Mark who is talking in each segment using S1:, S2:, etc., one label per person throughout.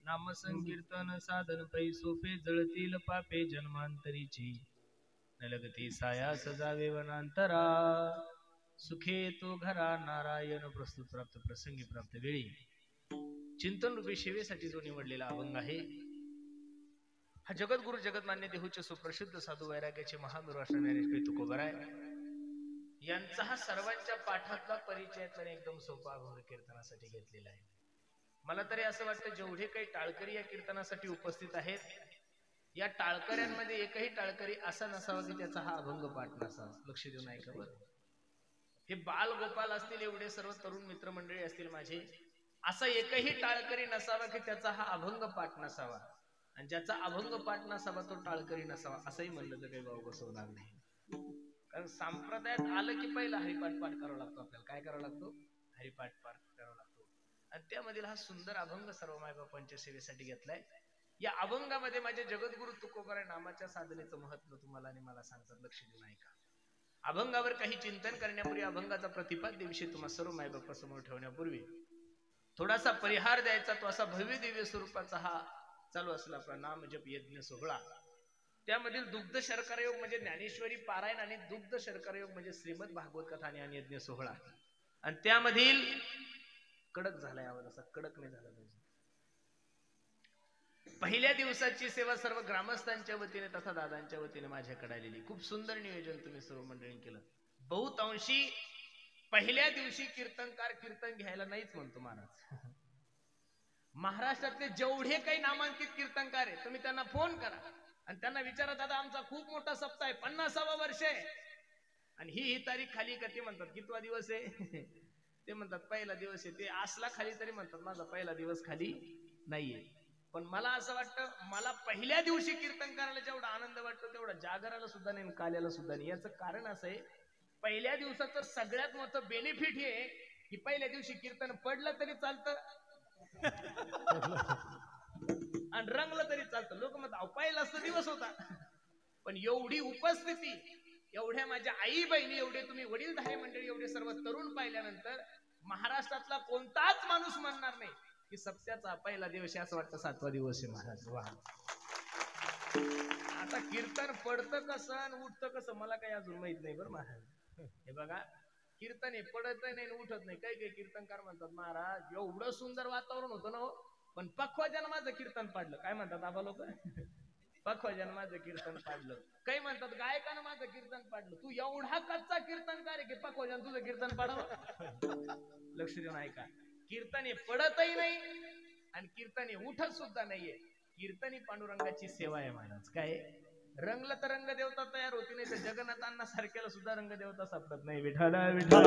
S1: नाम संकीर्तन साधन पै सोपे जळतील पापे जन्मांतरीची नलगती साया सजावे वनांतरा सुखे तो घरा नारायण प्रस्तुत प्राप्त प्रसंगी प्राप्त वेळी चिंतन रूपी सेवेसाठी जो निवडलेला अभंग आहे हा जगद्गुरु जगतमान्य देहूचे सुप्रसिद्ध साधू वैराग्याचे महावीर राष्ट्रज्ञानेश्वरी तुकोबराय यांचा हा सर्वांच्या पाठातला परिचयातला एकदम सोपा अभंग कीर्तनासाठी घेतलेला आहे. मला तरी असं वाटतं जेवढे काही टाळकरी या कीर्तनासाठी उपस्थित आहेत या टाळकऱ्यांमध्ये एकही टाळकरी असा नसावा की त्याचा हा अभंग पाठ नसावा. लक्ष देऊन ऐका बरं. हे बाल गोपाल असतील एवढे सर्व तरुण मित्रमंडळी असतील माझे, असा एकही टाळकरी नसावा की त्याचा हा अभंग पाठ नसावा आणि ज्याचा अभंग पाठ नसावा तो टाळकरी नसावा असंही म्हणलं तर काही भाव बसवणार नाही. कारण संप्रदायात आलं की पहिला हरिपाठ पाठ करावा लागतो. आपल्याला काय करावा लागतो? हरिपाठ पाठ करावा लागतो. आणि त्यामधील हा सुंदर अभंग सर्व मायबापांच्या सेवेसाठी घेतलाय. या अभंगामध्ये माझ्या जगद्गुरु तुकोबराय नामाच्या साधनेचं महत्व तुम्हाला आणि मला सांगतात. लक्ष देऊन ऐका. अभंगावर काही चिंतन करण्यापूर्वी अभंगाचा प्रतिपाद्य विषय तुम्हा सर्व मायबापा समोर ठेवण्यापूर्वी थोडासा परिहार द्यायचा. तो असा भव्य दिव्य स्वरूपाचा हा चालू असला आपला नाम जप यज्ञ सोहळा. त्यामधील दुग्ध शर्करा योग म्हणजे ज्ञानेश्वरी पारायण आणि दुग्ध शर्करा योग म्हणजे श्रीमद भागवत कथा आणि यज्ञ सोहळा. आणि त्यामधील कडक झालाय आवाज, असा कडक नाही झाला पाहिजे. पहिल्या दिवसाची सेवा सर्व ग्रामस्थांच्या वतीने तथा दादांच्या वतीने माझ्याकडे आलेली. खूप सुंदर नियोजन तुम्ही सर्व मंडळींनी केलं. बहुतांशी पहिल्या दिवशी कीर्तनकार कीर्तन घ्यायला नाहीच म्हणतो महाराज. महाराष्ट्रातले जेवढे काही नामांकित कीर्तनकार आहे तुम्ही त्यांना फोन करा आणि त्यांना विचारा, दादा आमचा खूप मोठा सप्ताह आहे, 50वा वर्ष आहे आणि ही तारीख खाली का? ते म्हणतात कितवा दिवस आहे? ते म्हणतात पहिला दिवस आहे. ते असला खाली तरी म्हणतात माझा पहिला दिवस खाली नाहीये. पण मला असं वाटतं, मला पहिल्या दिवशी कीर्तन करायला जेवढा आनंद वाटतो तेवढा जागराला सुद्धा नाही, काल्याला सुद्धा नाही. याचं कारण असं आहे, पहिल्या दिवसाचं सगळ्यात मोठं बेनिफिट हे की पहिल्या दिवशी कीर्तन पडलं तरी चालतं आणि रंगलं तरी चालतं. लोक म्हणतात पहिलाच तो दिवस होता. पण एवढी उपस्थिती, एवढ्या माझ्या आई बहिणी, एवढे तुम्ही वडीलधारी मंडळी, एवढे सर्व तरुण पाहिल्यानंतर महाराष्ट्रातला कोणताच माणूस म्हणणार नाही की सप्त्याचा पहिला दिवस असं वाटतं 7वा दिवस आहे महाराज. वा. आता कीर्तन पडतं कसं आणि उठतं कसं मला काही अजून माहित नाही बरं महाराज. हे बघा, कीर्तन हे पडत नाही उठत नाही. काही काही कीर्तनकार म्हणतात महाराज एवढं सुंदर वातावरण होतं ना हो, पण पक्वाजन माझं कीर्तन पाडलं. काय म्हणतात आबा लोक? पक्वाजन माझं कीर्तन पाडलं. काही म्हणतात गायकानं माझं कीर्तन पाडलं. तू एवढा कच्चा कीर्तनकार आहे की पक्वाजन तुझं कीर्तन पाडावं? लक्ष देऊन ऐका. कीर्तने पडतही नाही आणि कीर्तने उठत सुद्धा नाहीये. कीर्तनी पांडुरंगाची सेवा आहे महाराज. काय रंगलं तर रंग देवता तयार होती, नाही तर जगन्नाथांना सारख्याला सुद्धा रंग देवता सापडत नाही. विठ्ठल विठ्ठल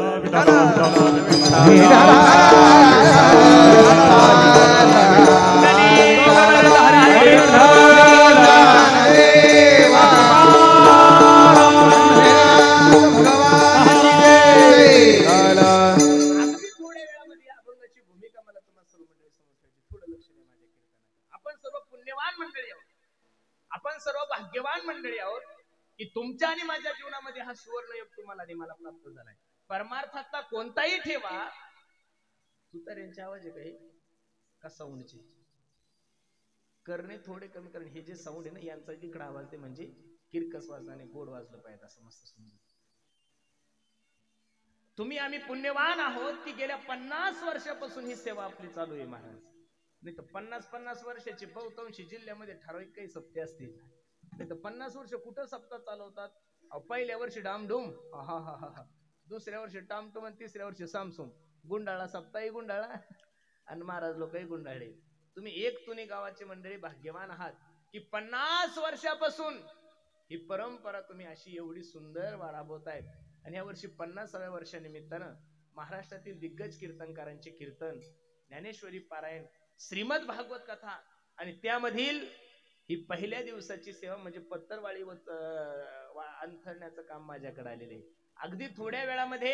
S1: आपण सर्व भाग्यवान मंडळी आहोत की तुमच्या आणि माझ्या जीवनामध्ये हा सुवर्ण योग तुम्हाला आणि मला प्राप्त झालाय. परमार्थातला कोणताही ठेवा. तुतार्यांचे आवाज आहे काही का साऊंडचे करणे थोडे कमी करणे. हे जे साऊंड आहे ना यांचा जिकडे आवाज ते म्हणजे किरकस वाजलं आणि गोड वाजलं पाहिजे असं मस्त सुंदर. तुम्ही आम्ही पुण्यवान आहोत की गेल्या 50 वर्षापासून ही सेवा आपली चालू आहे महाराज. नाही तर 50 वर्षाची बहुतांशी जिल्ह्यामध्ये ठराविक काही सप्ते असतील. नाही तर 50 वर्ष कुठं सप्ताह चालवतात. पहिल्या वर्षी डामडुम, हा हा हा, दुसऱ्या वर्षी टामटुम आणि तिसऱ्या वर्षी सामसुम. गुंडाळा सप्ताही गुंडाळा आणि महाराज लोकही गुंडाळे. तुम्ही एक तुनी गावाचे मंडळी भाग्यवान आहात की 50 वर्षापासून ही परंपरा तुम्ही अशी एवढी सुंदर राबवताय. आणि या वर्षी 50व्या वर्षानिमित्तानं महाराष्ट्रातील दिग्गज कीर्तनकारांचे कीर्तन, ज्ञानेश्वरी पारायण, श्रीमद भागवत कथा आणि त्यामधील ही पहिल्या दिवसाची सेवा म्हणजे पत्तरवाळी अंथरण्याचं काम माझ्याकडे आलेले आहे. अगदी थोड्या वेळामध्ये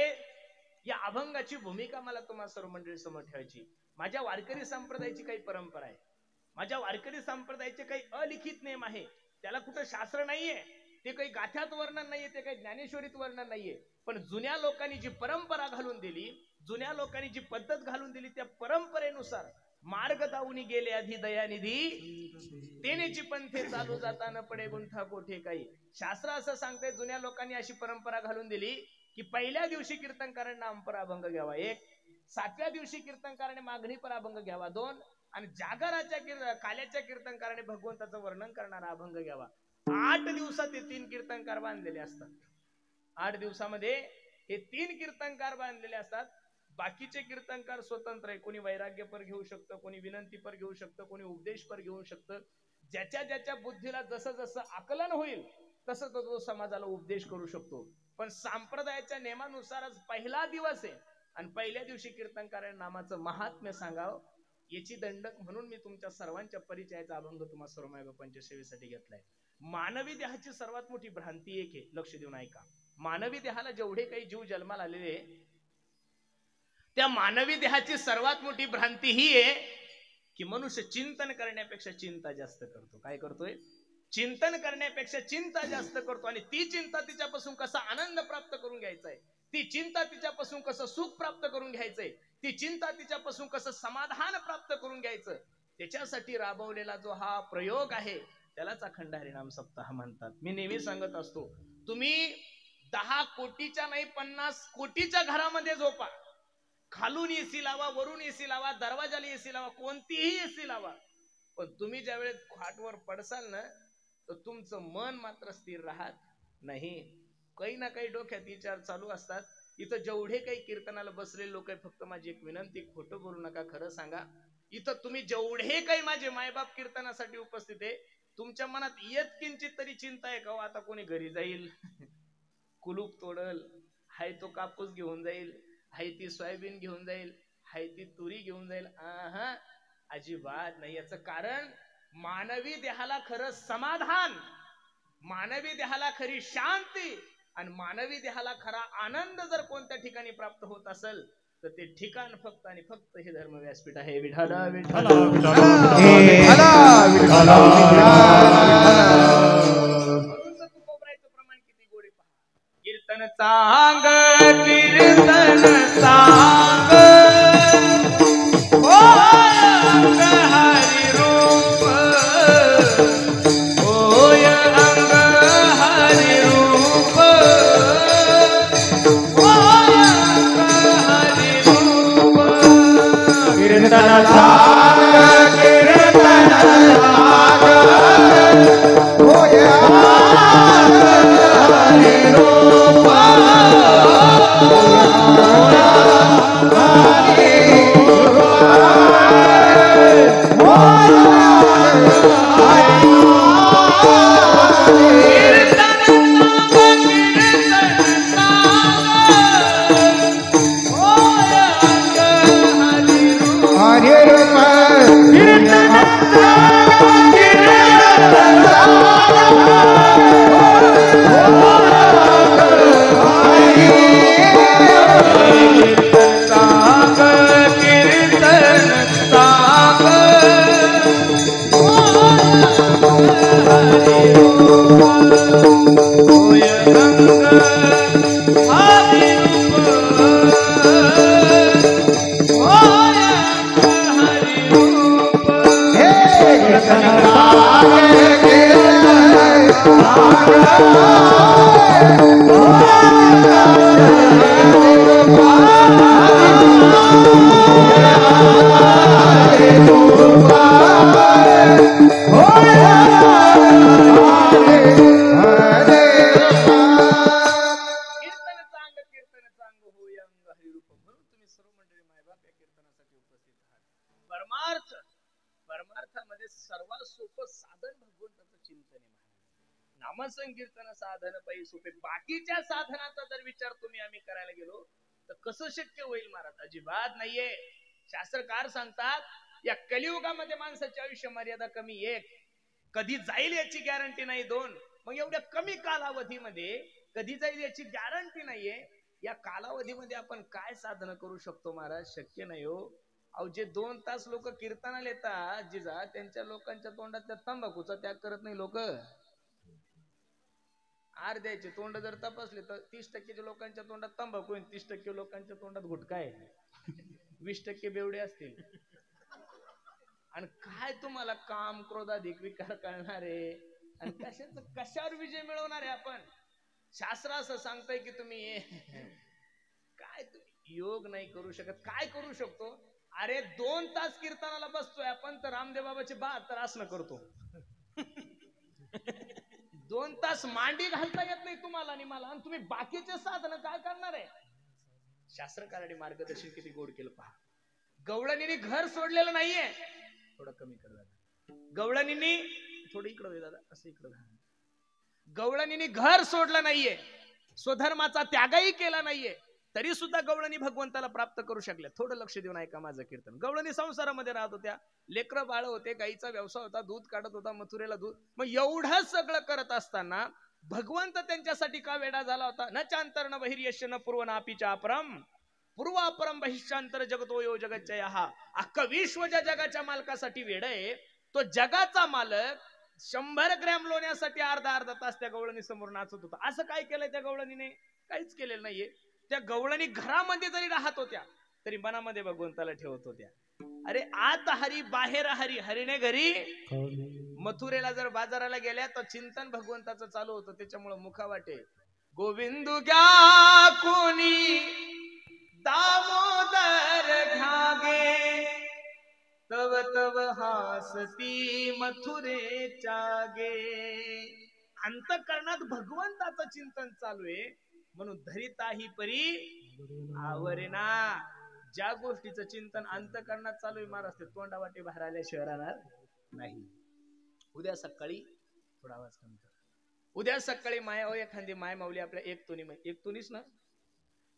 S1: या अभंगाची भूमिका मला तुम्हाला सर्व मंडळी समोर ठेवायची. माझ्या वारकरी संप्रदायाची काही परंपरा आहे. माझ्या वारकरी संप्रदायाचे काही अलिखित नियम आहे. त्याला कुठं शास्त्र नाहीये, ते काही गाथ्यात वर्णन नाहीये, ते काही ज्ञानेश्वरीत वर्णन नाहीये. पण जुन्या लोकांनी जी परंपरा घालून दिली, जुन्या लोकांनी जी पद्धत घालून दिली, त्या परंपरेनुसार मार्ग दाऊनी गेले आधी दयानिधी तेनेची पंथे चालू जाताना पडे गुंठा कोठे काही. शास्त्र असं सांगतंय, जुन्या लोकांनी अशी परंपरा घालून दिली की पहिल्या दिवशी कीर्तनकारांना अंपर अभंग घ्यावा 1, 7व्या दिवशी कीर्तनकाराने मागणी पर अभंग घ्यावा 2, आणि जागराच्या काल्याच्या कीर्तनकाराने भगवंताचं वर्णन करणारा अभंग घ्यावा. 8 दिवसात हे 3 कीर्तनकार बांधलेले असतात. 8 दिवसामध्ये हे 3 कीर्तनकार बांधलेले असतात. बाकीचे कीर्तनकार स्वतंत्र आहे. कोणी वैराग्य पर घेऊ शकतं, कोणी विनंती पर घेऊ शकतं, कोणी उपदेश पर घेऊ शकतं. ज्याच्या ज्याच्या बुद्धीला जसं जसं आकलन होईल तसं तो समाजाला उपदेश करू शकतो. पण संप्रदायाच्या नियमानुसारच पहिला दिवस आहे आणि पहिल्या दिवशी कीर्तनकारांच्या नामाचं महात्म्य सांगावं याची दंडक म्हणून मी तुमच्या सर्वांच्या परिचयाचा अभंग तुम्हा सर्व मायबापांच्या सेवेसाठी घेतलाय. मानवी देहाची सर्वात मोठी भ्रांती एक आहे, लक्ष देऊन ऐका. मानवी देहाला जेवढे काही जीव जन्माला आलेले त्या मानवी देहाची सर्वात मोठी भ्रांती ही आहे की मनुष्य चिंतन करण्यापेक्षा चिंता जास्त करतो. काय करतोय? चिंतन करण्यापेक्षा चिंता जास्त करतो. आणि ती चिंता तिच्यापासून कसा आनंद प्राप्त करून घ्यायचा आहे, ती चिंता तिच्यापासून कसं सुख प्राप्त करून घ्यायचंय, ती चिंता तिच्यापासून कसं समाधान प्राप्त करून घ्यायचं, त्याच्यासाठी राबवलेला जो हा प्रयोग आहे त्यालाच अखंड हरिनाम सप्ताह म्हणतात. मी नेहमी सांगत असतो, तुम्ही 10 कोटीच्या नाही 50 कोटीच्या घरामध्ये झोपा, खालून एसी लावा, वरून एसी लावा, दरवाजाला एसी लावा, कोणतीही एसी लावा, पण तुम्ही ज्यावेळेस खाटवर पडसाल ना तर तुमचं मन मात्र स्थिर राहत नाही. काही ना काही डोक्यात विचार चालू असतात. इथं जेवढे काही कीर्तनाला बसलेले लोक आहे, फक्त माझी एक विनंती, खोटं बोलू नका, खरं सांगा. इथं तुम्ही जेवढे काही माझे मायबाप कीर्तनासाठी उपस्थित आहे, तुमच्या मनात येत किंचित तरी चिंता आहे का आता कोणी घरी जाईल, कुलूप तोडल, हाय तो कापूस घेऊन जाईल, हाय ती सोयाबीन घेऊन जाईल, हाय ती तुरी घेऊन जाईल? अजिबात नाही. याचं कारण मानवी देहाला खरं समाधान, मानवी देहाला खरी शांती आणि मानवी देहाला खरा आनंद जर कोणत्या ठिकाणी प्राप्त होत असेल तर ते ठिकाण फक्त आणि फक्त हे धर्म व्यासपीठ आहे. विठाला विठाला प्रमाण किती गोडे पहा. कीर्तन सांग, कीर्तन सांग, हरि रूप, होय अंग हरि रूप, होय अंग हरि रूप. कीर्तन सांग, कीर्तन सांग, होय अंग हरि रूप, परमार्थामध्ये सर्वात सोपं साधन भगवंताचं चिंतन आहे. नामसंकीर्तन साधन पायी सोपे. बाकीच्या साधनाचा जर विचार तुम्ही आम्ही करायला गेलो तर कसं शक्य होईल महाराज? अजिबात नाहीये. शास्त्रकार सांगतात या कलियुगामध्ये माणसाची आयुष्य मर्यादा कमी 1, कधी जाईल याची गॅरंटी नाही 2. मग एवढ्या कमी कालावधीमध्ये कधी जाईल याची गॅरंटी नाहीये. या कालावधीमध्ये आपण काय साधन करू शकतो महाराज? शक्य नाही हो. अहो जे 2 तास लोक कीर्तनाला येतात जिजा, त्यांच्या लोकांच्या तोंडात त्या तंबाखूचा त्याग करत नाही लोक. अर्ध्याचे तोंड जर तपासले तर 30% लोकांच्या तोंडात तंबाखू आहे, 30% लोकांच्या तोंडात गुटखा आहे, 20% बेवडे असतील. आणि काय तुम्हाला काम क्रोधाधिक विकार कळणार आहे आणि कशावर विजय मिळवणार आहे आपण? शास्त्र असं सांगतंय की तुम्ही काय तुम्ही योग नाही करू शकत. काय करू शकतो? अरे 2 तास कीर्तनाला बसतोय आपण तर रामदेव बाबाचे 72 आसनं करतो. 2 तास मांडी घालता येत नाही तुम्हाला आणि मला, आणि तुम्ही बाकीचे साधन काय करणार आहे? शास्त्रकारांनी मार्गदर्शन किती गोड केलं पहा. गवळणींनी घर सोडलेलं नाहीये. थोडं कमी कर दादा. गवळणींनी थोडं इकडं दादा, असं इकडं. गवळणींनी घर सोडलं नाहीये, स्वधर्माचा त्यागही केला नाहीये, तरी सुद्धा गवळणी भगवंताला प्राप्त करू शकल्या. थोडं लक्ष देऊन ऐका माझं कीर्तन. गवळणी संसारामध्ये राहत होत्या, लेकरं बाळ होते, गाईचा व्यवसाय होता, दूध काढत होता, मथुरेला दूध. मग एवढं सगळं करत असताना भगवंत त्यांच्यासाठी का वेडा झाला होता? न चांतरण बहिर्यश्य न पूर्व नापीच्या अपरम पूर्वापरम बहिष्ठांतर जगतो यो जगच्चय. हा अख्खं विश्व ज्या जगाच्या मालकासाठी वेड आहे, तो जगाचा मालक 100 ग्रॅम लोण्यासाठी अर्धा तास त्या गवळणी समोर नाचत होता. असं काय केलंय त्या गवळणीने? काहीच केलेलं नाहीये. त्या गवळणी घरामध्ये जरी राहत होत्या तरी मनामध्ये भगवंताला ठेवत होत्या. अरे आत हरी बाहेर हरी, हरीने घरी. मथुरेला जर बाजाराला गेल्या तर चिंतन भगवंताचं चालू होतं. त्याच्यामुळे मुखावाटे गोविंदू घ्या कोणी दामोदर घ्यागे, तव तव हासती मथुरेच्या गे. अंतःकरणात भगवंताचं चिंतन चालू आहे म्हणून धरिताही परी आवरेना. ज्या गोष्टीचं चिंतन अंतःकरणात चालू आहे महाराज, ते तोंडावाटे बाहेर आल्याशिवाय राहणार नाही. उद्या सकाळी थोडा आवाज कमी कर. उद्या सकाळी माया हो एखादी माय माऊली आपल्या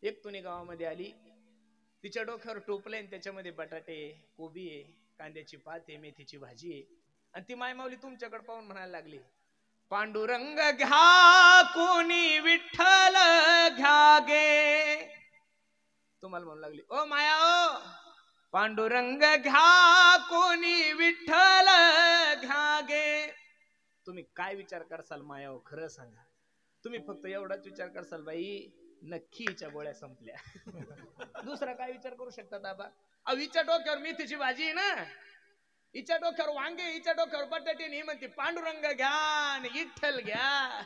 S1: एक तुनी गावामध्ये आली. तिच्या डोक्यावर टोपले, त्याच्यामध्ये बटाटे, कोबी आहे, कांद्याची पात आहे, मेथीची भाजी आहे. आणि ती माय माऊली तुमच्याकडे पाहून म्हणायला लागली, पांडुरंग घ्या कोणी विठ्ठल घ्या गे. तुम्हाला म्हणू लागली, ओ माया ओ पांडुरंग घ्या कोणी विठ्ठल घ्या गे. तुम्ही काय विचार करसाल माया ओ? खरं सांगा. तुम्ही फक्त एवढाच विचार करसाल, बाई नक्कीच्या गोळ्या संपल्या. दुसरा काय विचार करू शकता दाबा? हिच्या डोक्यावर मेथीची भाजी आहे ना, हिच्या डोक्यावर वांगे, हिच्या डोक्यावर बटाटे, नाही म्हणते पांडुरंग घ्या विठ्ठल घ्या.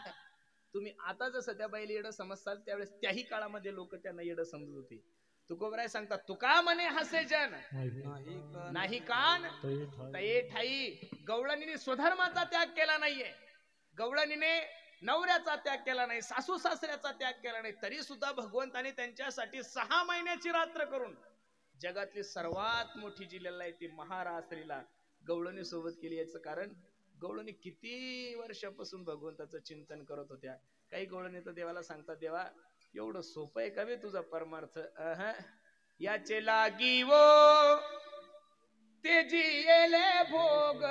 S1: तुम्ही आता जसं त्या बाईला येडं समजताल, त्यावेळेस त्याही काळामध्ये लोक त्यांना येडं समजत होते. तुकोबराय सांगतात, तुका म्हणे हसे जन नाही कान तये ठाई. गवळणीने स्वधर्माचा त्याग केला नाहीये, गवळणीने नवऱ्याचा त्याग केला नाही, सासू सासऱ्याचा त्याग केला नाही, तरी सुद्धा भगवंताने त्यांच्यासाठी 6 महिन्याची रात्र करून जगातली सर्वात मोठी जी लीला आहे ती महारात्रीला गवळणी सोबत केली. याचं कारण गवळणी किती वर्षापासून भगवंताचं चिंतन करत होत्या. काही गवळणी तर देवाला सांगतात, देवा एवढं सोपं आहे का बे तुझा परमार्थ? याचे लागी वो तेजी येले भोग,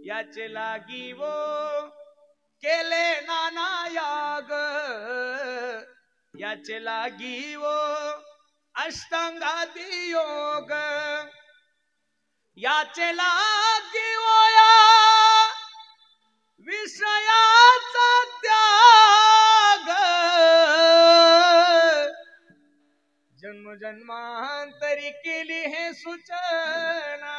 S1: याचे लागी वो केले नाना याग, याचे लागी वो अष्टांगादी योग, याचे लागी वो या विषयाचा त्याग, जन्म जन्मांतरी केली हे सूचना.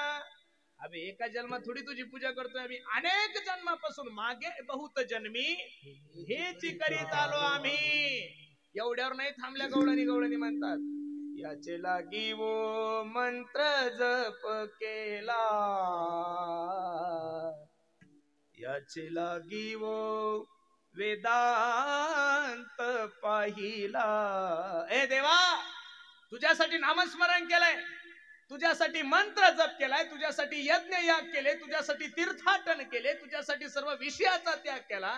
S1: अबे एका जन्मात थोडी तुझी पूजा करतोय आम्ही, अनेक जन्मापासून मागे बहुत जन्मी हेच करीत आलो आम्ही. एवढ्यावर नाही थांबल्या गवळणी म्हणतात, याचे लागी वो मंत्र जप केला, याचे लागी वो वेदांत पाहिला. ए देवा, तुझ्यासाठी नामस्मरण केलंय, तुझ्यासाठी मंत्र जप केलाय, तुझ्यासाठी यज्ञ याग केले, तुझ्यासाठी तीर्थाटन केले, तुझ्यासाठी सर्व विषयाचा त्याग केला,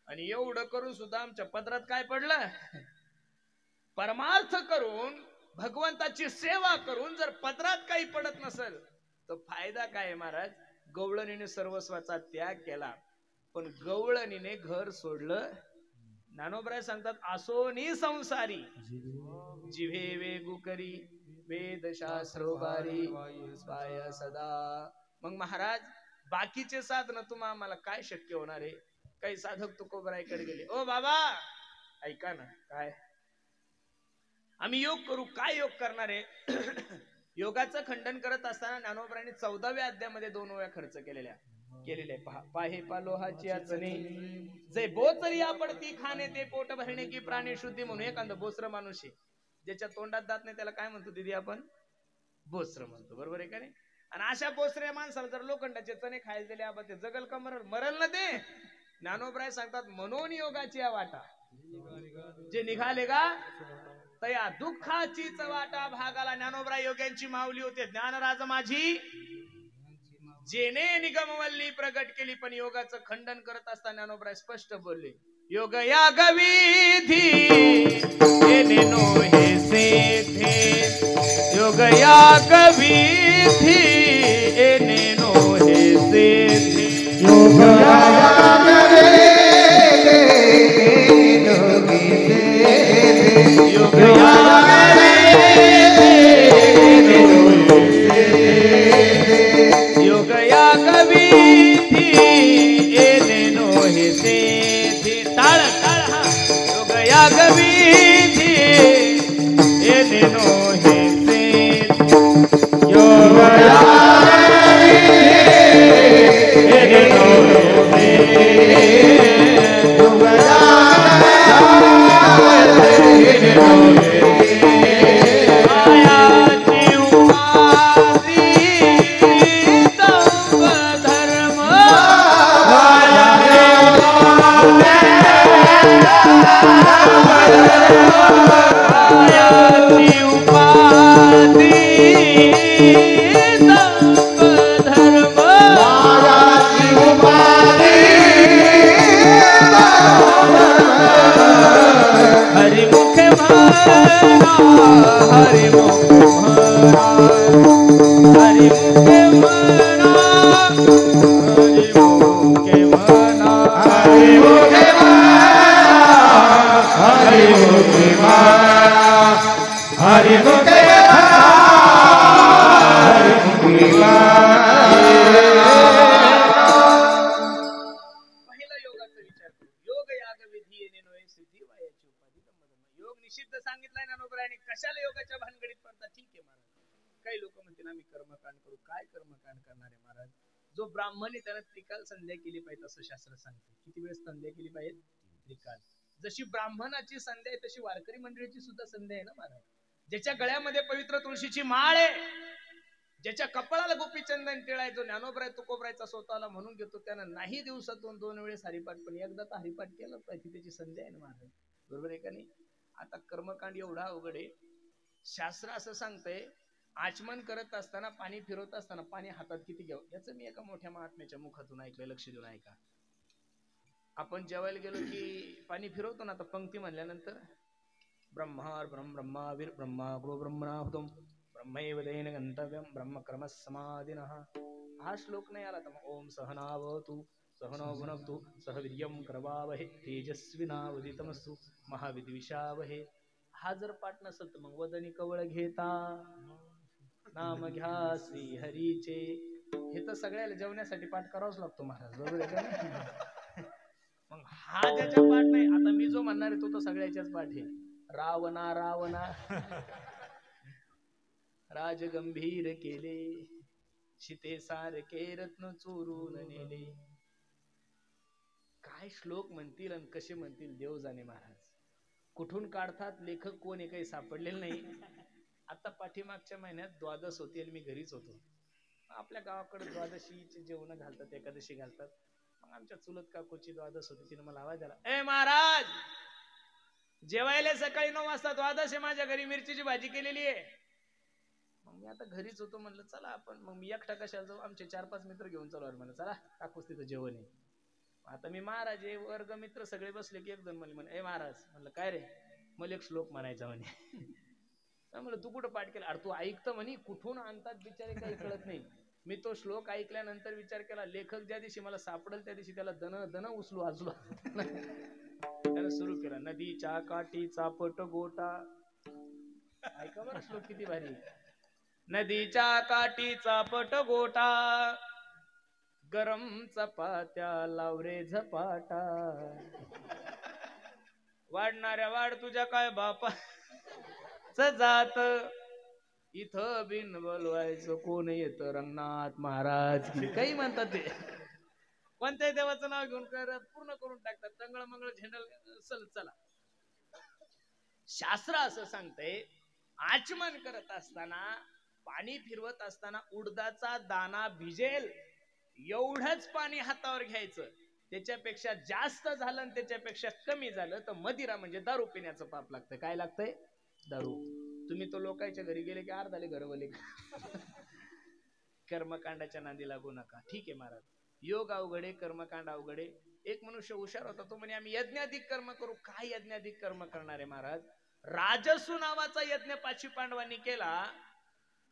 S1: आणि एवढं करून सुद्धा आमच्या पदरात काय पडलं? परमार्थ करून भगवंताची सेवा करून जर पदरात काही पडत नसेल तर फायदा काय महाराज? गवळणीने सर्वस्वाचा त्याग केला, पण गवळणीने घर सोडलं. ज्ञानोबराय सांगतात, असोनी संसारी जिव्हे वेगू करी वेदशास्त्र बारी पाय सदा. मग महाराज बाकीचे साधन तुम्हा आम्हाला काय शक्य होणार आहे? काही साधक तुकोबरायकडे गेले, ओ बाबा ऐका ना, काय आम्ही योग करू? काय योग करणार आहे? योगाचं खंडन करत असताना ज्ञानोबरांनी 14व्या अध्यायामध्ये 2 ओव्या खर्च केलेल्या पहा. पाहे पालोहाची आचने जे बोचरी आपडती खाणे ते पोट भरणे की प्राणी शुद्धी म्हणून एखादा बोचर माणूस आहे ज्याच्या तोंडात दात नाही त्याला काय म्हणतो दीदी आपण? बोचर म्हणतो. बरोबर आहे का नाही? आणि अशा बोचऱ्या माणसाला जर लोखंडाचे चणे खायला दिले आपण ते जगल का मरल ना ते. ज्ञानोबराय सांगतात म्हणून योगाची वाटा जे निघाले का तया दुःखाचीच वाटा भागाला. ज्ञानोबराय योग्यांची माऊली होते. ज्ञानराज माझी जेने निगमवल्ली प्रगट केली. पण योगाचं खंडन करत असताना ज्ञानोबराय स्पष्ट बोलले योग याग विधी नो हे सेथे योग याग विधी नो हे सेथे योग याग योग योग याग विधी नो हे सेथे टाळ टाळ हा योग याग विधी नो हे सेथे योग जो ब्राह्मणी त्याला त्रिकाल संध्या केली पाहिजे असं शास्त्र सांगते. किती वेळेस संध्या केली पाहिजे? त्रिकाल. जशी ब्राह्मणाची संध्या आहे तशी वारकरी मंडळीची सुद्धा संध्या आहे ना महाराज. ज्याच्या गळ्यामध्ये पवित्र तुळशीची माळ आहे, ज्याच्या कपाळाला गोपीचंदन टिळाय, जो ज्ञानोबराय तुकोबरायचा स्वतःला म्हणून घेतो त्यानं नाही दिवसातून 2 वेळेस हरिपाठ पण एकदा तर हरिपाठ केलं पाहिजे. त्याची संध्या आहे ना महाराज. बरोबर आहे का नाही? आता कर्मकांड एवढा अवघड आहे. शास्त्र असं सांगतंय आचमन करत असताना पाणी फिरवत असताना पाणी हातात किती घ्यावं याचं मी एका मोठ्या महात्म्याच्या मुखातून ऐकलं. लक्ष देऊन ऐका. आपण जेवायला गेलो की पाणी फिरवतो ना, आता पंक्ती म्हणल्यानंतर ब्रह्मार ब्रह्म ब्रह्मावीर ब्रह्मा गुरु ब्रह्मणाहुतम ब्रह्मैव तेन गंतव्यम ब्रह्म क्रम समाधिनः. हा श्लोक नाही आला तर मग ओम सहनावतु सहनौ भुनक्तु सह वीर्यं करवावहे तेजस्विनावधीतमस्तु महाविद्विषावहे. हा जर पाठ नसेल तर मग वदनी कवळ घेता नाम घ्या श्री हरीचे. हे तर सगळ्याला जेवण्यासाठी पाठ करावाच लागतो महाराज. बरोबर आहे का? मग हा ज्याच्या पाठ नाही, आता मी जो म्हणणार आहे तो तर सगळ्याच्याच पाठ आहे. रावणा रावणा राजगंभीर केले शिते सारखे रत्न चोरून नेले. काय श्लोक म्हणतील आणि कसे म्हणतील देव जाणे महाराज. कुठून काढतात लेखक कोण आहे काही सापडलेलं नाही. आता पाठीमागच्या महिन्यात द्वादश होती आणि मी घरीच होतो. आपल्या गावाकडे द्वादशीचे जेवण घालतात, एकादशी घालतात. मग आमच्या चुलत काकूची द्वादश होती. तिने मला आवाज दिला, ए महाराज जेवायला सकाळी 9 वाजता द्वादश आहे, माझ्या घरी मिरचीची भाजी केलेली आहे. मग मी आता घरीच होतो, म्हणलं चला आपण. मग मी एकटा कशाला जाऊ, आमचे 4-5 मित्र घेऊन चालू म्हणलं चला काकूच तिथं जेवण आहे. आता मी महाराज आहे, वर्ग मित्र सगळे बसले की एकदम म्हणे ए महाराज. म्हणलं काय रे? मला एक श्लोक म्हणायचा म्हणे. म्हणलं तू कुठं पाठ केला? अरे तू ऐकतं म्हणे, कुठून आणतात बिचारे काही कळत नाही. मी तो श्लोक ऐकल्यानंतर विचार केला लेखक ज्या दिवशी मला सापडेल त्या दिवशी त्याला दन उचलू आजलो. त्यानं सुरू केला नदीच्या काठीचा पट गोटा. ऐका बरं श्लोक किती भारी. नदीच्या काठीचा पट गोटा गरम चपात्या लावरे झपाटा. वाढणाऱ्या वाढ तुझ्या काय बापा जात इथं बिन बोलवायचं कोण येत रंगनाथ महाराज की काही म्हणतात ते. कोणत्याही देवाचं नाव घेऊन पूर्ण करून टाकतात. टंगळ मंगळ झेंडल चला. शास्त्र असं सांगतंय, आचमन करत असताना, पाणी फिरवत असताना उडदाचा दाना भिजेल एवढंच पाणी हातावर घ्यायचं. त्याच्यापेक्षा जास्त झालं आणि त्याच्यापेक्षा कमी झालं तर मदिरा म्हणजे दारू पिण्याचं पाप लागतं. काय लागतंय? दारू. तुम्ही तो लोकांच्या घरी गेले की अर्धाले घरवले. कर्मकांडाच्या नांदी लागू नका. ठीक आहे महाराज, योग अवघडे, कर्मकांड अवघडे. एक मनुष्य हुशार होता, तो म्हणे आम्ही यज्ञाधिक कर्म करू. काय यज्ञाधिक कर्म करणार आहे महाराज? राजसू नावाचा यज्ञ पाचवी पांडवांनी केला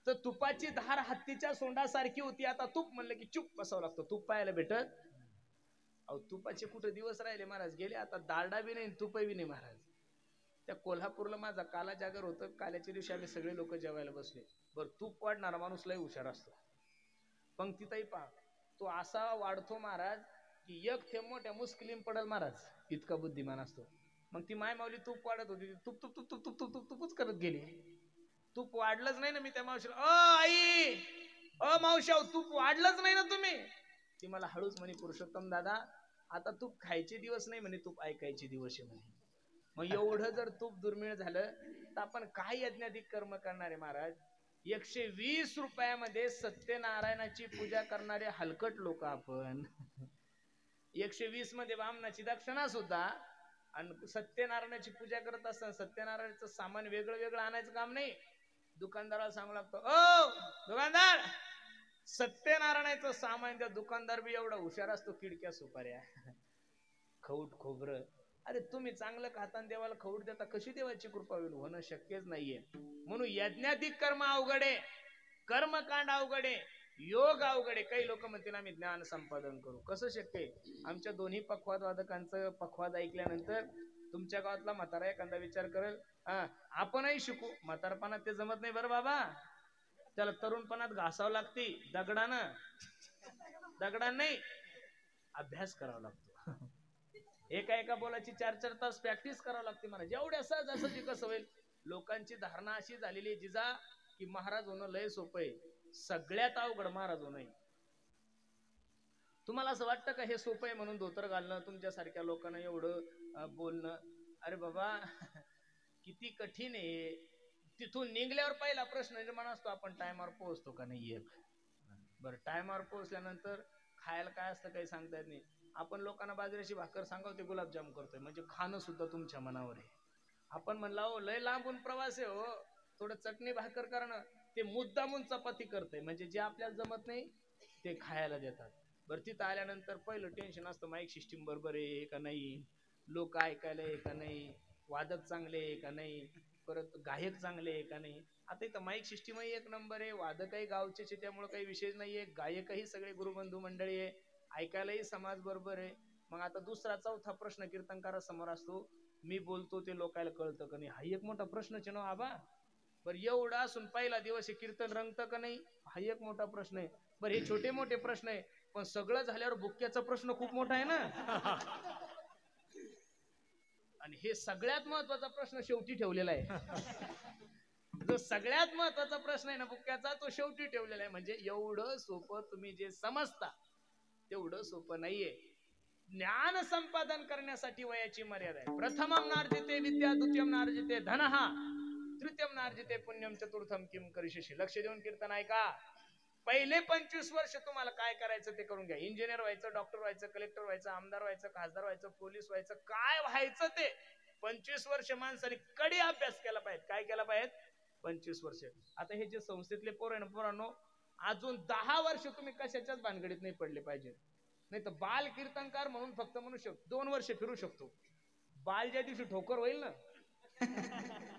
S1: तर तुपाची धार हत्तीच्या सोंडासारखी होती. आता तूप म्हणलं की चूप बसावं लागतं. तूप पाहायला भेटत? अहो तुपाचे कुठे दिवस राहिले महाराज, गेले. आता डालडा बी नाही, तुपही नाही महाराज. त्या कोल्हापूरला माझा काला जागर होतं. काल्याच्या दिवशी आम्ही सगळे लोक जेवायला बसले. बरं, तूप वाढणारा माणूस लय हुशार असतो. पंक्तीतही पहा, तो असा वाढतो महाराज की एक थेंब मोठ्या मुस्किलीम पडल महाराज, इतका बुद्धिमान असतो. मग ती माय माऊली तूप वाढत होती, तुप तुप तुप तुप तुप तुप तुप तुपच करत गेली. तूप वाढलंच नाही ना. मी त्या मावशीला, अ आई, अ मावशाव, तूप वाढलंच नाही ना तुम्ही. ती मला हळूच म्हणे, पुरुषोत्तम दादा आता तूप खायचे दिवस नाही म्हणे, तूप ऐकायचे दिवस आहे म्हणे. मग एवढं जर तूप दुर्मिळ झालं तर आपण काय यज्ञाधिक कर्म करणार आहे महाराज? 120 रुपयामध्ये सत्यनारायणाची पूजा करणारे हलकट लोक आपण. 120 मध्ये बामणाची दक्षिणा सुद्धा, आणि सत्यनारायणाची पूजा करत असताना सत्यनारायणाचं सामान वेगळं वेगळं आणायचं काम नाही. दुकानदाराला सांगू लागतो, ओ दुकानदार, सत्यनारायणाचं सामान. त्या दुकानदार बी एवढा हुशार असतो, किडक्या सुपाऱ्या, खौट खोबरं. अरे तुम्ही चांगलं खाता आणि देवाला खौट देता, कशी देवाची कृपा होईल? होणं शक्यच नाहीये. म्हणून यज्ञाधिक कर्म अवघडे, कर्मकांड अवघडे, योग अवघडे. काही लोक म्हणतील आम्ही ज्ञान संपादन करू. कसं शक्य आहे? आमच्या दोन्ही पखवाद वादकांचं पखवाद ऐकल्यानंतर तुमच्या गावातला म्हातारा एखादा विचार करेल, आपणही शिकू. म्हातारपणात ते जमत नाही बरं बाबा, त्याला तरुणपणात घासावं लागते दगडानं. दगडानं नाही, अभ्यास करावा लागतो. एका एका बोलाची 4-4 तास प्रॅक्टिस करावं लागते मला. जेवढ्या सहजासहजी कसं होईल? लोकांची धारणा अशी झालेली आहे जिजा की महाराज होणं लय सोपं आहे. सगळ्यात अवघड महाराज होणं आहे. तुम्हाला असं वाटतं का हे सोपं आहे म्हणून धोतर घालणं, तुमच्यासारख्या लोकांना एवढं बोलणं? अरे बाबा किती कठीण आहे. तिथून निघल्यावर पहिला प्रश्न निर्माण असतो, आपण टायमावर पोहोचतो का नाही. बरं, टायमावर पोहोचल्यानंतर खायला काय असतं काही सांगता येत नाही. आपण लोकांना बाजरीची भाकर सांगावं ते गुलाबजाम करतोय, म्हणजे खाणं सुद्धा तुमच्या मनावर आहे. आपण म्हणला हो लय लांबून प्रवास आहे हो, थोडं चटणी भाकर करणं, ते मुद्दामून चपाती करतंय, म्हणजे जे आपल्याला जमत नाही ते खायला देतात. बरं, तिथं आल्यानंतर पहिलं टेन्शन असतं, माईक सिस्टीम बरोबर आहे का नाही, लोक ऐकायला आहे का नाही, वादक चांगले आहे का नाही, परत गायक चांगले आहे का नाही. आता इथं माईक सिस्टीमही एक नंबर आहे, वादकही गावचेच आहे, त्यामुळे काही विशेष नाहीये, गायकही सगळे गुरुबंधू मंडळी आहे, ऐकायलाही समाज बरोबर आहे. मग आता दुसरा चौथा प्रश्न कीर्तनकारासमोर असतो, मी बोलतो ते लोकांना कळतं का नाही. हा एक मोठा प्रश्नच ना आबा. बरं, एवढा असून पहिला दिवस कीर्तन रंगतं का नाही, हा एक मोठा प्रश्न आहे. बरं, हे छोटे मोठे प्रश्न आहे, पण सगळं झाल्यावर बुक्क्याचा प्रश्न खूप मोठा आहे ना. आणि हे सगळ्यात महत्वाचा प्रश्न शेवटी ठेवलेला आहे. जो सगळ्यात महत्वाचा प्रश्न आहे ना बुक्क्याचा, तो शेवटी ठेवलेला आहे. म्हणजे एवढं सोपं तुम्ही जे समजता तेवढं सोपं नाहीये. ज्ञान संपादन करण्यासाठी वयाची मर्यादा आहे. प्रथमं नार्जिते विद्या, द्वितीयं नार्जिते धनः, तृतीयं नार्जिते पुण्यं, चतुर्थं किं करिष्यसि. लक्ष देऊन कीर्तन ऐका. पहिले 25 वर्ष तुम्हाला काय करायचं ते करून घ्या. इंजिनियर व्हायचं, डॉक्टर व्हायचं, कलेक्टर व्हायचं, आमदार व्हायचं, खासदार व्हायचं, पोलीस व्हायचं, काय व्हायचं ते 25 वर्ष माणसाने कडी अभ्यास केला पाहिजे. काय केला पाहिजे? 25 वर्ष. आता हे जे संस्थेतले पोरांनो, अजून 10 वर्ष तुम्ही कशाच्याच भानगडीत नाही पडले पाहिजे. नाही तर बाल कीर्तनकार म्हणून फक्त मनुष्य 2 वर्ष फिरू शकतो. बाल ज्या दिवशी ठोकर होईल ना,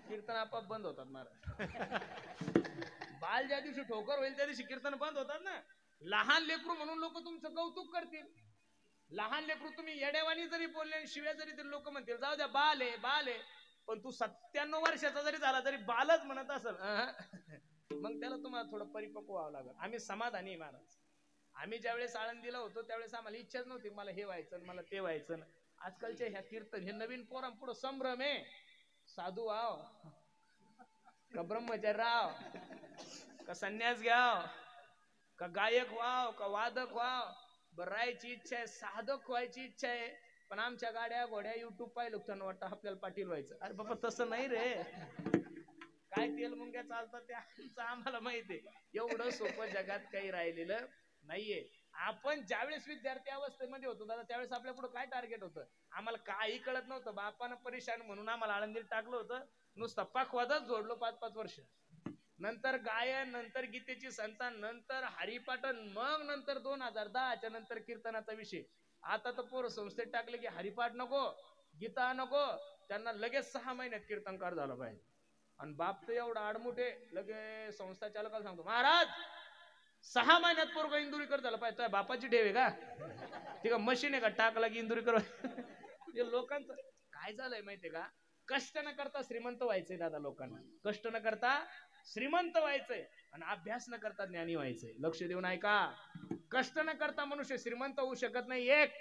S1: कीर्तन आपाप बंद होतात महाराज. बाल ज्या दिवशी ठोकर होईल त्या दिवशी कीर्तन बंद होतात ना. लहान लेकरू म्हणून लोक तुमचं कौतुक करतील. लहान लेकरू तुम्ही येडेवानी जरी बोलले आणि शिव्या जरी दिले, लोक म्हणतील जाऊ द्या बाल आहे बाल आहे. पण तू 97 वर्षाचा जरी झाला तरी बालच म्हणत असेल, मग त्याला तुम्हाला थोडं परिपक्व व्हावं लागेल. आम्ही समाधानी महाराज. आम्ही ज्यावेळेस आळंदीला होतो त्यावेळेस आम्हाला इच्छाच नव्हती मला हे व्हायचं मला ते व्हायचं. आजकालच्या ह्या कीर्तन हे नवीन पोरांपुढं संभ्रम आहे. साधू आव का ब्रह्मचारी राव, का संन्यास घ्याव, का गायक व्हाव, का वादक व्हाव, बरं राहायची इच्छा आहे, साधक व्हायची इच्छा आहे, पण आमच्या गाड्या घोड्या युट्यूब पाहिलं त्यांना वाटतं आपल्याला पाटील व्हायचं. अरे बाबा तसं नाही रे, काय तेल मुंग्या चालतात ते आम्हाला माहितीये. एवढं सोपं जगात काही राहिलेलं नाहीये. आपण ज्यावेळेस विद्यार्थी अवस्थेमध्ये होतो दादा, त्यावेळेस आपल्या पुढे काय टार्गेट होतं, आम्हाला काही कळत नव्हतं. बापानं परेशान म्हणून आम्हाला आळंदीत टाकलं होतं, नुसतं पाखवादच जोडलो 5-5 वर्ष. नंतर गायन, नंतर गीतेची संतान, नंतर हरिपाठन, मग नंतर 2010च्या नंतर कीर्तनाचा विषय. आता तर पोरं संस्थेत टाकले की हरिपाठ नको, गीता नको, त्यांना लगेच 6 महिन्यात कीर्तनकार झाला पाहिजे. आणि बाप तर एवढा आडमुठे, लगे संस्था चालकाला सांगतो, महाराज 6 महिन्यात पोरग इंदुरीकर झाला पाहिजे. बापाची ठेव आहे का ती, का मशीन आहे का टाकला की इंदुरीकर? लोकांचं काय झालंय माहितीये का, कष्ट न करता श्रीमंत व्हायचंय दादा. लोकांना कष्ट न करता श्रीमंत व्हायचंय आणि अभ्यास न करता ज्ञानी व्हायचंय. लक्ष देऊन ऐका, कष्ट न करता मनुष्य श्रीमंत होऊ शकत नाही एक,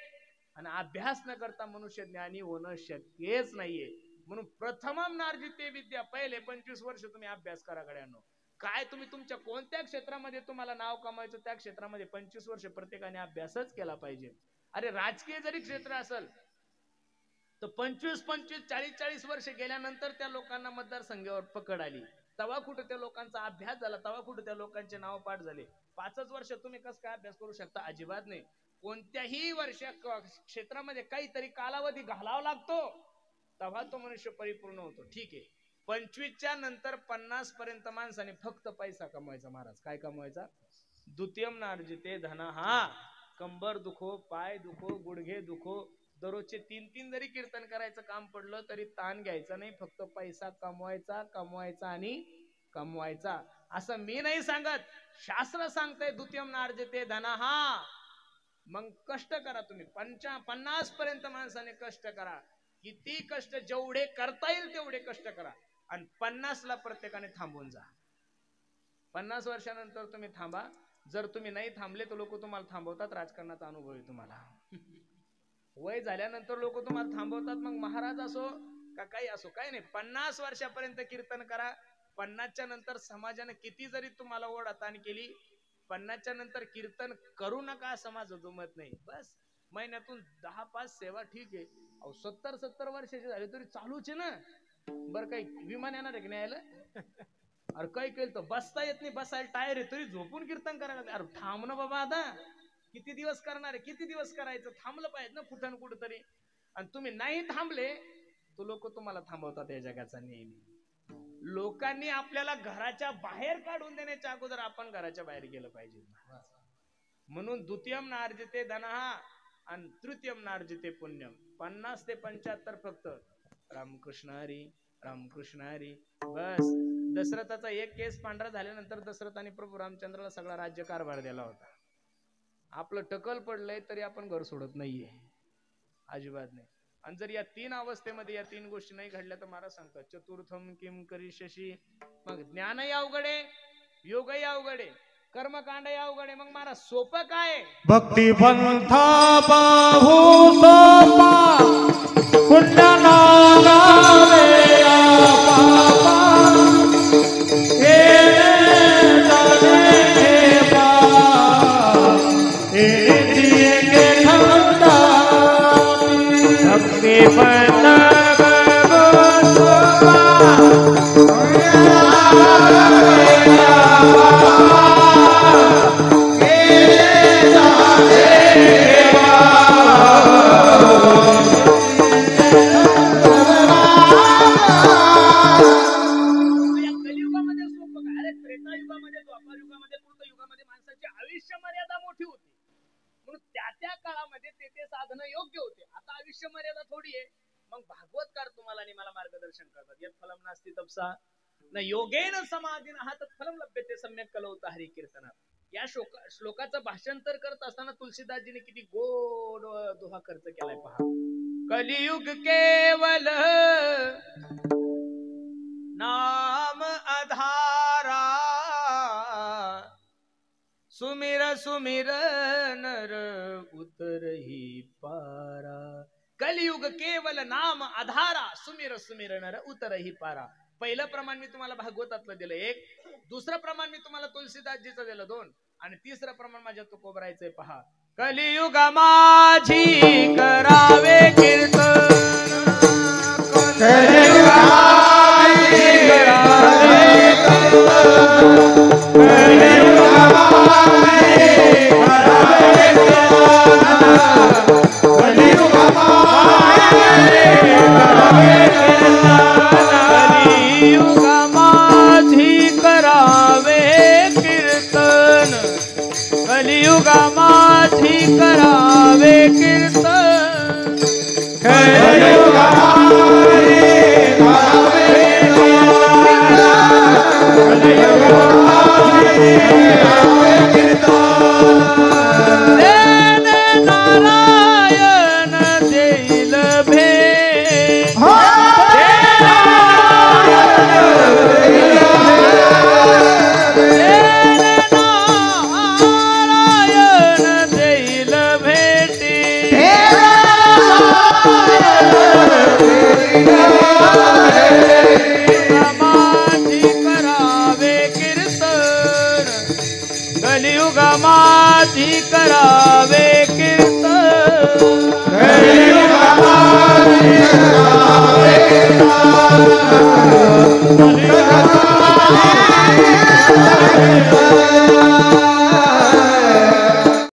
S1: आणि अभ्यास न करता मनुष्य ज्ञानी होणं शक्यच नाहीये. म्हणून प्रथमम नार्जिते विद्या, पहिले 25 वर्ष तुम्ही अभ्यास करा गड्यांनो. काय तुम्ही तुमच्या कोणत्या क्षेत्रामध्ये तुम्हाला नाव कमावायचं, त्या क्षेत्रामध्ये 25 वर्ष प्रत्येकाने अभ्यासच केला पाहिजे. अरे राजकीय जरी क्षेत्र असेल तर 25-25, 40-40 वर्ष गेल्यानंतर त्या लोकांना मतदारसंघावर पकड आली. तेव्हा कुठे त्या लोकांचा अभ्यास झाला, तेव्हा कुठे त्या लोकांचे नाव पाठ झाले. 5च वर्ष तुम्ही कसं काय अभ्यास करू शकता? अजिबात नाही. कोणत्याही वर्ष क्षेत्रामध्ये काहीतरी कालावधी घालावा लागतो, तेव्हा तो मनुष्य परिपूर्ण होतो. ठीक आहे, 25च्या नंतर 50 पर्यंत माणसाने फक्त पैसा कमवायचा. महाराज काय कमवायचा? द्वितीयम नार्जिते धनः. कंबर दुखो, पाय दुखो, गुडघे दुखो, दररोजचे 3-3 जरी कीर्तन करायचं काम पडलं तरी ताण घ्यायचा नाही. फक्त पैसा कमवायचा, कमवायचा आणि कमवायचा. असं मी नाही सांगत, शास्त्र सांगतंय द्वितीयम नार्जिते धनः. मग कष्ट करा तुम्ही. 50 पर्यंत माणसाने कष्ट करा. किती कष्ट, जेवढे करता येईल तेवढे कष्ट करा. आणि 50ला प्रत्येकाने थांबून जा. 50 वर्षानंतर तुम्ही थांबा. जर तुम्ही नाही थांबले तर लोक तुम्हाला थांबवतात. राजकारणाचा अनुभव आहे तुम्हाला. वय झाल्यानंतर लोक तुम्हाला थांबवतात. मग महाराज असो का काही असो, काही नाही, 50 वर्षापर्यंत कीर्तन करा. 50च्या नंतर समाजाने किती जरी तुम्हाला ओढाताण केली, 50च्या नंतर कीर्तन करू नका असं माझं दुमत नाही. बस महिन्यातून 10-5 सेवा ठीक आहे. 70-70 वर्षाचे झाले तरी चालूच आहे ना. बरं काही विमान येणार आहे की नाही यायला? अरे काही केलं तर बसता येत नाही, बसायला टायर आहे तरी झोपून कीर्तन करायला. अरे थांब ना बाबा, आता किती दिवस करणार आहे, किती दिवस करायचं? थांबलं पाहिजे ना कुठं ना कुठं तरी. आणि तुम्ही नाही थांबले तर लोक तुम्हाला थांबवतात. या जगाचा नेहमी लोकांनी आपल्याला घराच्या बाहेर काढून देण्याच्या अगोदर आपण घराच्या बाहेर गेलं पाहिजे. म्हणून द्वितीयम नार्जिते धनः आणि तृतीयम नार्जिते पुण्यम. 50 ते 75 फक्त रामकृष्ण हरी, रामकृष्ण हरी. बस. दशरथाचा एक केस पांढरा झाल्यानंतर दशरथाने प्रभू रामचंद्राला सगळा राज्यकारभार दिला होता. आपलं टकल पडलंय तरी आपण घर सोडत नाहीये, अजिबात नाही. आणि जर या 3 अवस्थेमध्ये या 3 गोष्टी नाही घडल्या तर महाराज सांगतात चतुर्थम किम करिष्यसि. मग ज्ञानही अवघडे, योगही अवघडे, कर्मकांडही अवघडे. मग महाराज सोपं काय?
S2: भक्ती पंथा बाहू सोपा पुण्य नागावे आपा हे जाने बा हे दिए के ठंडा. भक्ती पंथा बाहू सोपा
S1: योग्य होते. आता आयुष्य मर्यादा थोडी आहे. मग भागवतकार तुम्हाला आणि मला मार्गदर्शन करतात. यत् फलम नास्ति तपसा न योगेन समाधीनः तत् फलम लभ्यते सम्यक् कलौत हरी कीर्तनात. या श्लोकाचं भाषांतर करत असताना तुलसीदासजीने किती गोड दोहा खर्च केलाय पहा. कलियुग केवल नाम आधारा सुमिर सुमिर नर उतरही पारा. कलियुग केवल नाम आधारा सुमिर सुमिर नर उतरही पारा. पहिलं प्रमाण मी तुम्हाला भागवतातलं दिलं 1, दुसरं प्रमाण मी तुम्हाला तुलसीदासजीचं दिलं 2 आणि तिसरं प्रमाण माझ्या तुकोबरायचंय पहा. कलियुगा माझी करावे कीर्तन,
S2: कलियुगा माझी करावे कीर्तन, कलियुगा माझी करावे कीर्तन, कलियुगा माझी करावे कीर्तन,
S1: कलियुगा माझी करावे कीर्तन,
S2: कलियुगा माझी करावे कीर्तन, कलियुगा माझी करावे कीर्तन.
S1: नारायण देईल भेट, कलियुगा माझी करावे कीर्तन,
S2: कलियुगा माझी करावे कीर्तन.